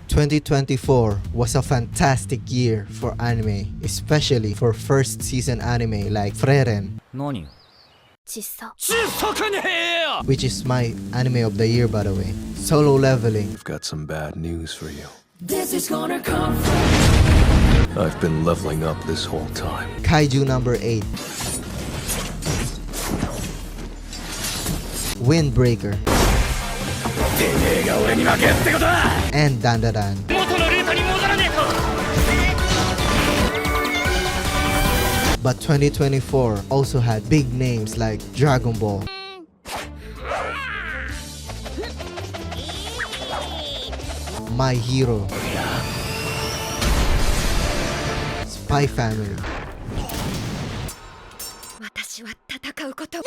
2024 was a fantastic year for anime, especially for first season anime like Frieren, 何 which is my anime of the year by the way. Solo Leveling, I've got some bad news for you. This is gonna come from I've been leveling up this whole time. Kaiju number 8, Windbreaker, and Dandadan. But 2024 also had big names like Dragon Ball, My Hero, Spy Family, 私は戦うことや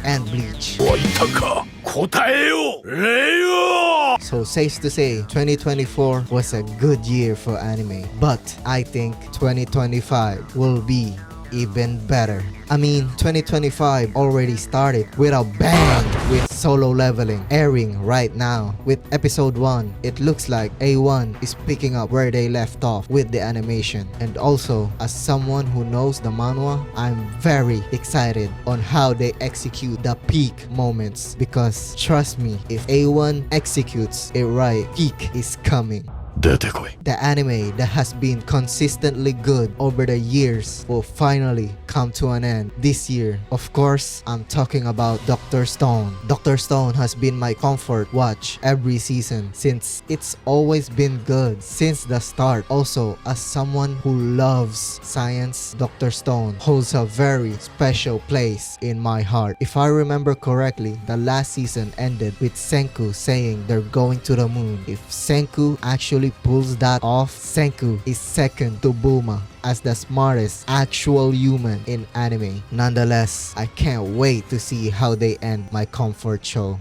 めない and Bleach. おいたか、答えよ、レイよ。 So safe to say, 2024 was a good year for anime. But I think 2025 will be even better. I mean, 2025 already started with a bang with Solo Leveling airing right now. With episode 1, it looks like A1 is picking up where they left off with the animation. And also, as someone who knows the manhwa, I'm very excited on how they execute the peak moments. Because trust me, if A1 executes it right, peak is coming. 出てこい。 The anime that has been consistently good over the years will finally come to an end this year. Of course, I'm talking about Dr. Stone. Dr. Stone has been my comfort watch every season since it's always been good since the start. Also, as someone who loves science, Dr. Stone holds a very special place in my heart. If I remember correctly, the last season ended with Senku saying they're going to the moon. If Senku actually pulls that off, Senku is second to Bulma as the smartest actual human in anime. Nonetheless, I can't wait to see how they end my comfort show.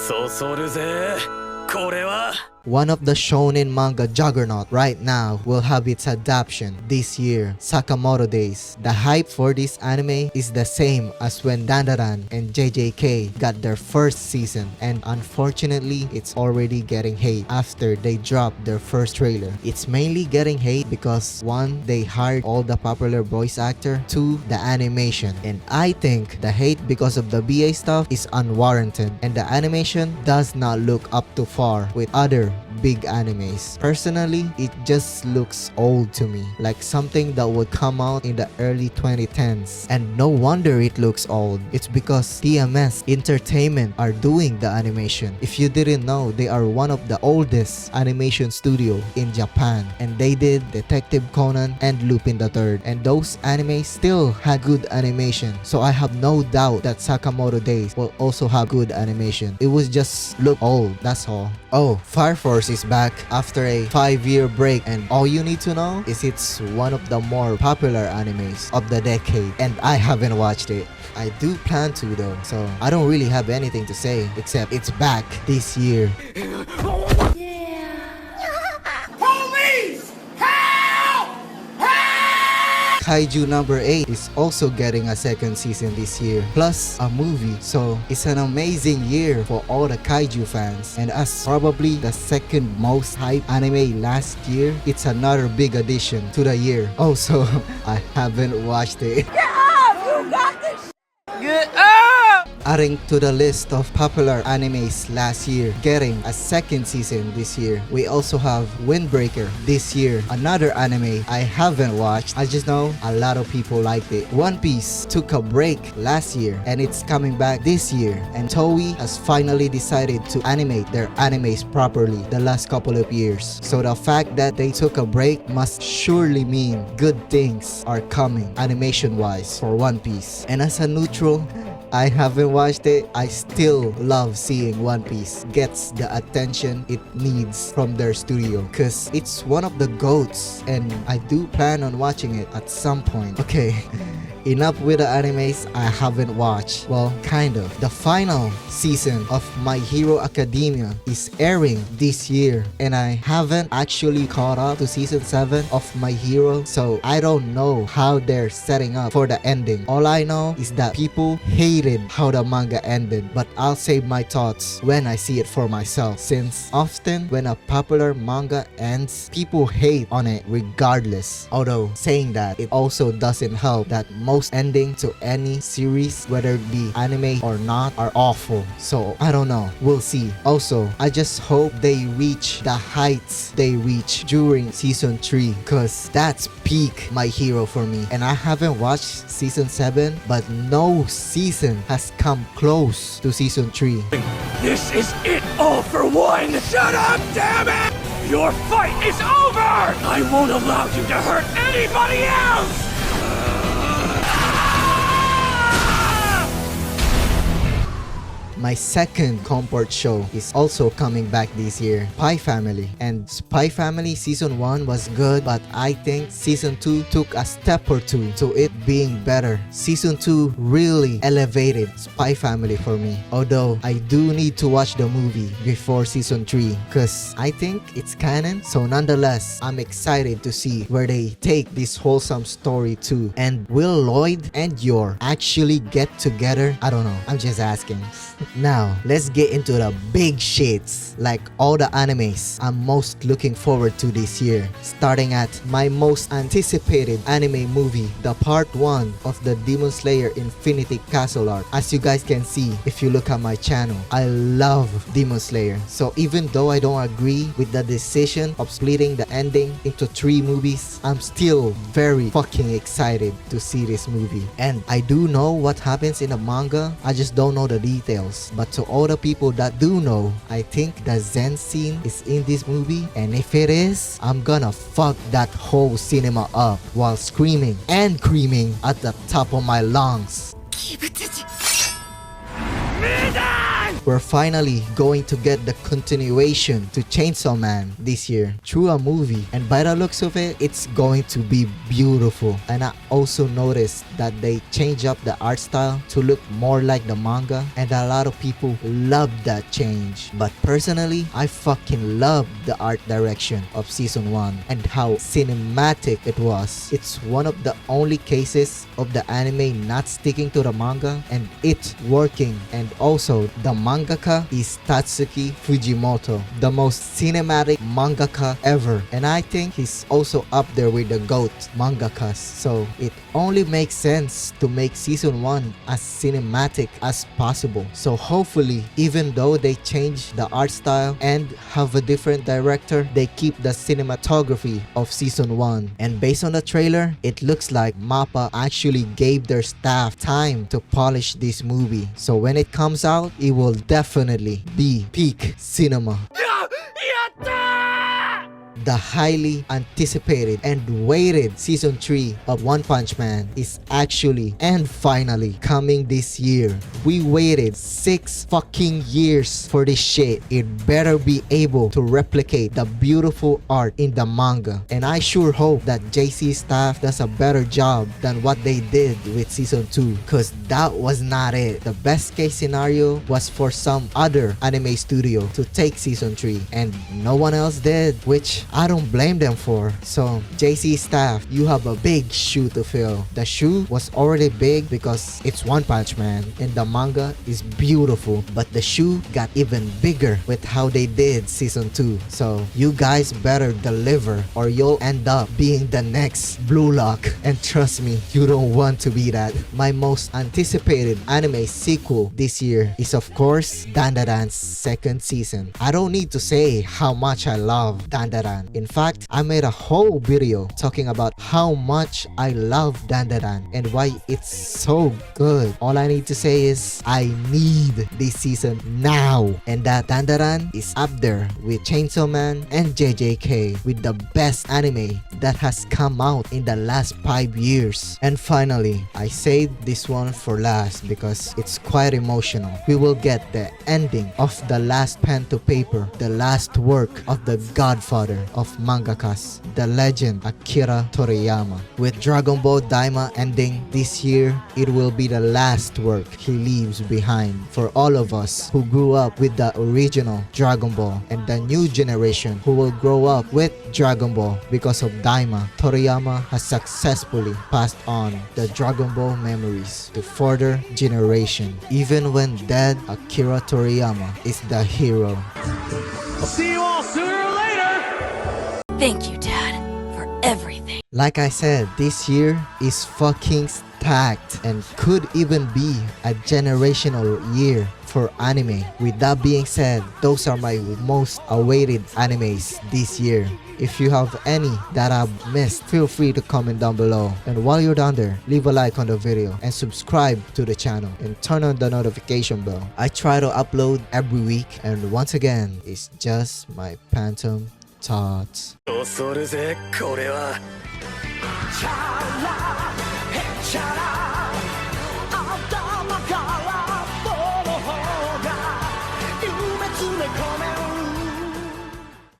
そそるぜこれは One of the shonen manga juggernaut right now will have its adaptation this year, Sakamoto Days. The hype for this anime is the same as when Dandadan and JJK got their first season, and unfortunately it's already getting hate after they dropped their first trailer. It's mainly getting hate because 1, they hired all the popular voice actor, 2, the animation. And I think the hate because of the BA stuff is unwarranted, and the animation does not look up to par with other big animes. Personally, it just looks old to me, like something that would come out in the early 2010s. And no wonder it looks old. It's because TMS Entertainment are doing the animation. If you didn't know, they are one of the oldest animation studio in Japan, and they did Detective Conan and Lupin the Third, and those animes still had good animation. So I have no doubt that Sakamoto Days will also have good animation. It was just look old, that's all. Oh, Fire Force is back after a 5-year break, and all you need to know is it's one of the more popular animes of the decade, and I haven't watched it. I do plan to though, so I don't really have anything to say except it's back this year. Kaiju number 8 is also getting a second season this year, plus a movie. So it's an amazing year for all the Kaiju fans, and as probably the second most hyped anime last year, it's another big addition to the year. Also, I haven't watched it. Adding to the list of popular animes last year, getting a second season this year, we also have Windbreaker this year, another anime I haven't watched. I just know a lot of people liked it. One Piece took a break last year and it's coming back this year, and Toei has finally decided to animate their animes properly the last couple of years. So the fact that they took a break must surely mean good things are coming animation wise for One Piece. And as a neutral, I haven't watched it. I still love seeing One Piece gets the attention it needs from their studio, cause it's one of the GOATs, and I do plan on watching it at some point. Okay, enough with the animes I haven't watched. Well, kind of. The final season of My Hero Academia is airing this year, and I haven't actually caught up to season 7 of My Hero, so I don't know how they're setting up for the ending. All I know is that people hated how the manga ended, but I'll save my thoughts when I see it for myself, since often when a popular manga ends, people hate on it regardless. Although saying that, it also doesn't help that most endings to any series, whether it be anime or not, are awful. So I don't know, we'll see. Also, I just hope they reach the heights they reach during season 3, cause that's peak My Hero for me. And I haven't watched season 7, but no season has come close to season 3. This is it all for one! Shut up, damn it! Your fight is over! I won't allow you to hurt anybody else! My second comfort show is also coming back this year, Spy Family. And Spy Family season 1 was good, but I think season 2 took a step or two to it being better. Season 2 really elevated Spy Family for me. Although I do need to watch the movie before season 3, cause I think it's canon. So nonetheless, I'm excited to see where they take this wholesome story to. And will Lloyd and Yor actually get together? I don't know, I'm just asking. Now, let's get into the big shits, like all the animes I'm most looking forward to this year. Starting at my most anticipated anime movie, the part 1 of the Demon Slayer Infinity Castle arc. As you guys can see if you look at my channel, I love Demon Slayer. So even though I don't agree with the decision of splitting the ending into 3 movies, I'm still very fucking excited to see this movie. And I do know what happens in the manga, I just don't know the details. But to all the people that do know, I think the Zen scene is in this movie, and if it is, I'm gonna fuck that whole cinema up while screaming and creaming at the top of my lungs. We're finally going to get the continuation to Chainsaw Man this year through a movie, and by the looks of it, it's going to be beautiful. And I also noticed that they change up the art style to look more like the manga, and a lot of people love that change. But personally, I fucking love the art direction of season 1 and how cinematic it was. It's one of the only cases of the anime not sticking to the manga and it working. And also, the mangaka is Tatsuki Fujimoto, the most cinematic mangaka ever, and I think he's also up there with the GOAT mangakas. So it only makes sense to make season 1 as cinematic as possible. So hopefully, even though they change the art style and have a different director, they keep the cinematography of season 1. And based on the trailer, it looks like MAPPA actually gave their staff time to polish this movie. So when it comes out, it will definitely be peak cinema. The highly anticipated and waited season 3 of One Punch Man is actually and finally coming this year. We waited 6 fucking years for this shit. It better be able to replicate the beautiful art in the manga. And I sure hope that JC staff does a better job than what they did with season 2, cause that was not it. The best case scenario was for some other anime studio to take season 3 and no one else did, which I don't blame them for. So JC staff, you have a big shoe to fill. The shoe was already big because it's One Punch Man and the manga is beautiful, but the shoe got even bigger with how they did season 2. So you guys better deliver or you'll end up being the next Blue Lock, and trust me, you don't want to be that. My most anticipated anime sequel this year is of course Dandadan's second season. I don't need to say how much I love Dandadan. In fact, I made a whole video talking about how much I love Dandadan and why it's so good. All I need to say is I need this season now, and that Dandadan is up there with Chainsaw Man and JJK with the best anime that has come out in the last 5 years. And finally, I saved this one for last because it's quite emotional. We will get the ending of the last pen to paper, the last work of the Godfather. of mangakas, the legend Akira Toriyama. With Dragon Ball Daima ending this year, it will be the last work he leaves behind for all of us who grew up with the original Dragon Ball and the new generation who will grow up with Dragon Ball. Because of Daima, Toriyama has successfully passed on the Dragon Ball memories to further generation. Even when dead, Akira Toriyama is the hero. See you all sooner or later! Thank you, Dad, for everything. Like I said, this year is fucking stacked and could even be a generational year for anime. With that being said, those are my most awaited animes this year. If you have any that I've missed, feel free to comment down below. And while you're down there, leave a like on the video and subscribe to the channel and turn on the notification bell. I try to upload every week, and once again, it's just my phantom thoughts. 恐るぜこれは Cha la